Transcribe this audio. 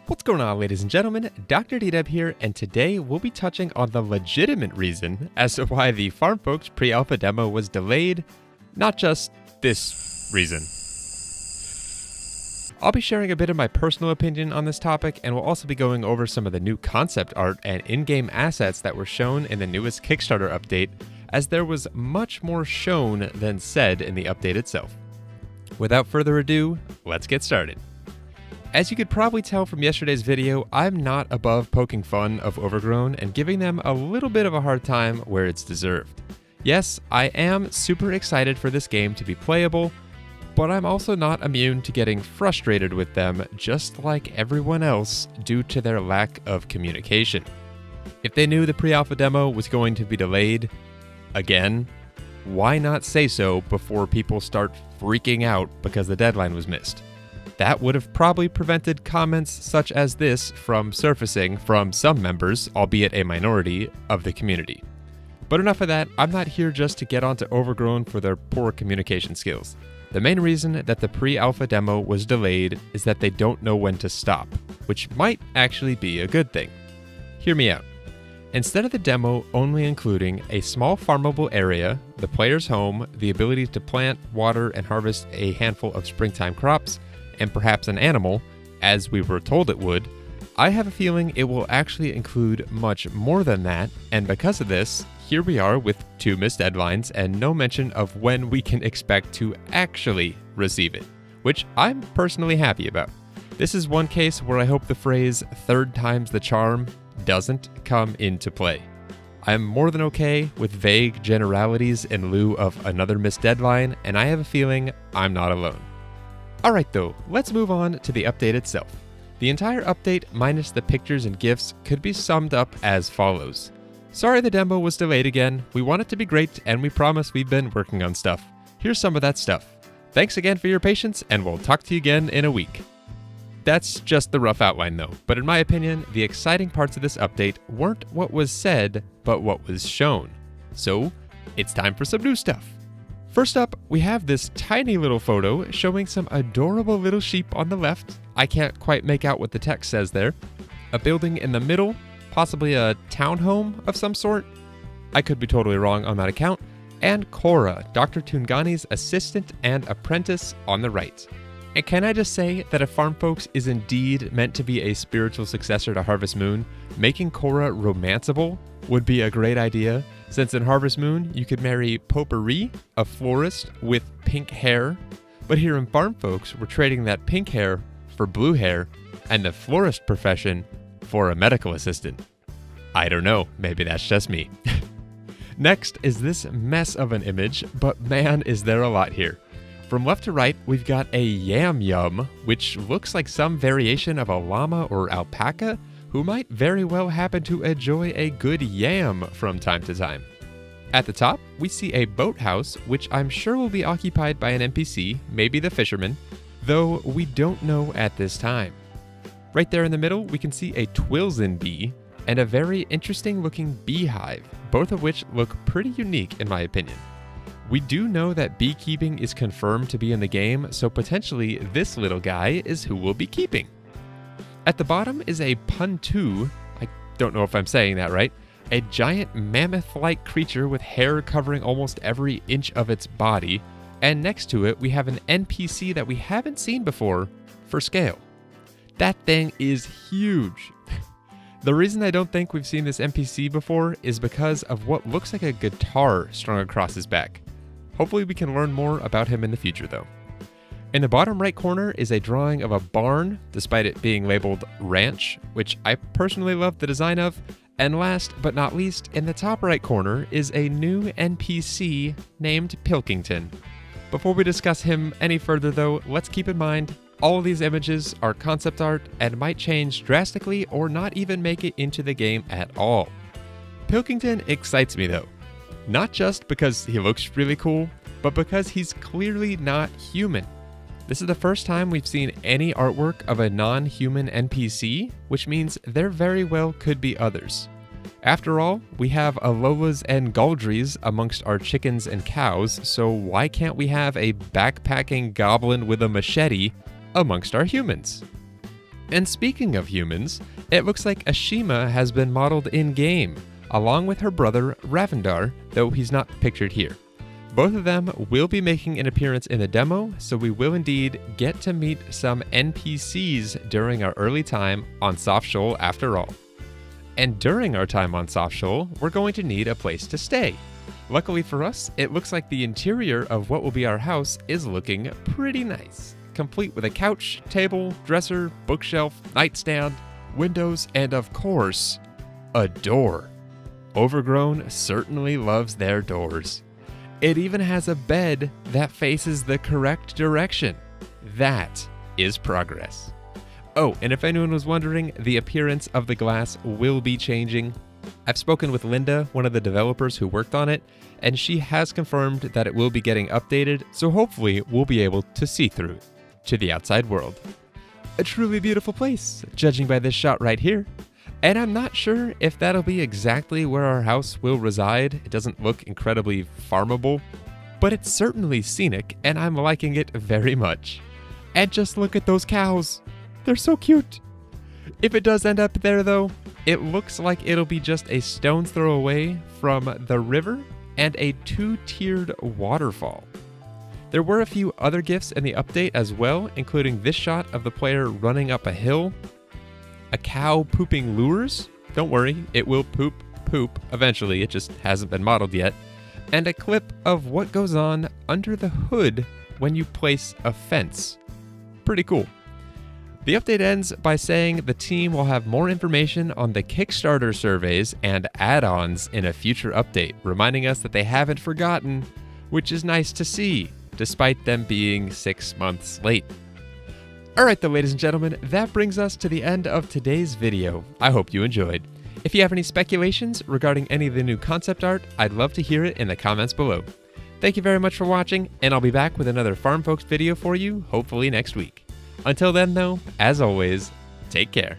What's going on, ladies and gentlemen? DoctorDDub here, and today we'll be touching on the legitimate reason as to why the FarmFolks pre-alpha demo was delayed, not just this reason. I'll be sharing a bit of my personal opinion on this topic, and we'll also be going over some of the new concept art and in-game assets that were shown in the newest Kickstarter update, as there was much more shown than said in the update itself. Without further ado, let's get started. As you could probably tell from yesterday's video, I'm not above poking fun of Overgrown and giving them a little bit of a hard time where it's deserved. Yes, I am super excited for this game to be playable, but I'm also not immune to getting frustrated with them just like everyone else due to their lack of communication. If they knew the pre-alpha demo was going to be delayed, again, why not say so before people start freaking out because the deadline was missed? That would have probably prevented comments such as this from surfacing from some members, albeit a minority, of the community. But enough of that, I'm not here just to get onto Overgrown for their poor communication skills. The main reason that the pre-alpha demo was delayed is that they don't know when to stop, which might actually be a good thing. Hear me out. Instead of the demo only including a small farmable area, the player's home, the ability to plant, water, and harvest a handful of springtime crops, and perhaps an animal, as we were told it would, I have a feeling it will actually include much more than that, and because of this, here we are with 2 missed deadlines and no mention of when we can expect to actually receive it, which I'm personally happy about. This is one case where I hope the phrase "third time's the charm" doesn't come into play. I'm more than okay with vague generalities in lieu of another missed deadline, and I have a feeling I'm not alone. Alright though, let's move on to the update itself. The entire update, minus the pictures and gifs, could be summed up as follows. Sorry the demo was delayed again, we want it to be great, and we promise we've been working on stuff. Here's some of that stuff. Thanks again for your patience, and we'll talk to you again in a week. That's just the rough outline though, but in my opinion, the exciting parts of this update weren't what was said, but what was shown. So, it's time for some new stuff. First up, we have this tiny little photo showing some adorable little sheep on the left. I can't quite make out what the text says there. A building in the middle, possibly a townhome of some sort. I could be totally wrong on that account. And Cora, Dr. Tungani's assistant and apprentice on the right. And can I just say that if FarmFolks is indeed meant to be a spiritual successor to Harvest Moon, making Cora romanceable would be a great idea, since in Harvest Moon you could marry Potpourri, a florist with pink hair, but here in FarmFolks we're trading that pink hair for blue hair and the florist profession for a medical assistant. I don't know, maybe that's just me. Next is this mess of an image, but man is there a lot here. From left to right, we've got a yum, which looks like some variation of a llama or alpaca, who might very well happen to enjoy a good yam from time to time. At the top, we see a boathouse, which I'm sure will be occupied by an NPC, maybe the fisherman, though we don't know at this time. Right there in the middle, we can see a Twilson bee and a very interesting looking beehive, both of which look pretty unique in my opinion. We do know that beekeeping is confirmed to be in the game, so potentially this little guy is who we'll be keeping. At the bottom is a puntu, I don't know if I'm saying that right, a giant mammoth-like creature with hair covering almost every inch of its body, and next to it we have an NPC that we haven't seen before for scale. That thing is huge. The reason I don't think we've seen this NPC before is because of what looks like a guitar strung across his back. Hopefully we can learn more about him in the future though. In the bottom right corner is a drawing of a barn, despite it being labeled ranch, which I personally love the design of. And last but not least, in the top right corner is a new NPC named Pilkington. Before we discuss him any further though, let's keep in mind, all of these images are concept art and might change drastically or not even make it into the game at all. Pilkington excites me though. Not just because he looks really cool, but because he's clearly not human. This is the first time we've seen any artwork of a non-human NPC, which means there very well could be others. After all, we have Alolas and Galdries amongst our chickens and cows, so why can't we have a backpacking goblin with a machete amongst our humans? And speaking of humans, it looks like Ashima has been modeled in-game, along with her brother Ravendar, though he's not pictured here. Both of them will be making an appearance in the demo, so we will indeed get to meet some NPCs during our early time on Soft Shoal after all. And during our time on Soft Shoal, we're going to need a place to stay. Luckily for us, it looks like the interior of what will be our house is looking pretty nice, complete with a couch, table, dresser, bookshelf, nightstand, windows, and of course, a door. Overgrown certainly loves their doors. It even has a bed that faces the correct direction. That is progress. Oh, and if anyone was wondering, the appearance of the glass will be changing. I've spoken with Linda, one of the developers who worked on it, and she has confirmed that it will be getting updated, so hopefully we'll be able to see through to the outside world. A truly beautiful place, judging by this shot right here. And I'm not sure if that'll be exactly where our house will reside. It doesn't look incredibly farmable, but it's certainly scenic, and I'm liking it very much. And just look at those cows. They're so cute. If it does end up there though, it looks like it'll be just a stone's throw away from the river and a 2-tiered waterfall. There were a few other gifs in the update as well, including this shot of the player running up a hill, a cow pooping lures. Don't worry, it will poop eventually, it just hasn't been modeled yet. And a clip of what goes on under the hood when you place a fence. Pretty cool. The update ends by saying the team will have more information on the Kickstarter surveys and add-ons in a future update, reminding us that they haven't forgotten, which is nice to see, despite them being 6 months late. Alright though, ladies and gentlemen, that brings us to the end of today's video. I hope you enjoyed. If you have any speculations regarding any of the new concept art, I'd love to hear it in the comments below. Thank you very much for watching, and I'll be back with another FarmFolks video for you, hopefully next week. Until then though, as always, take care.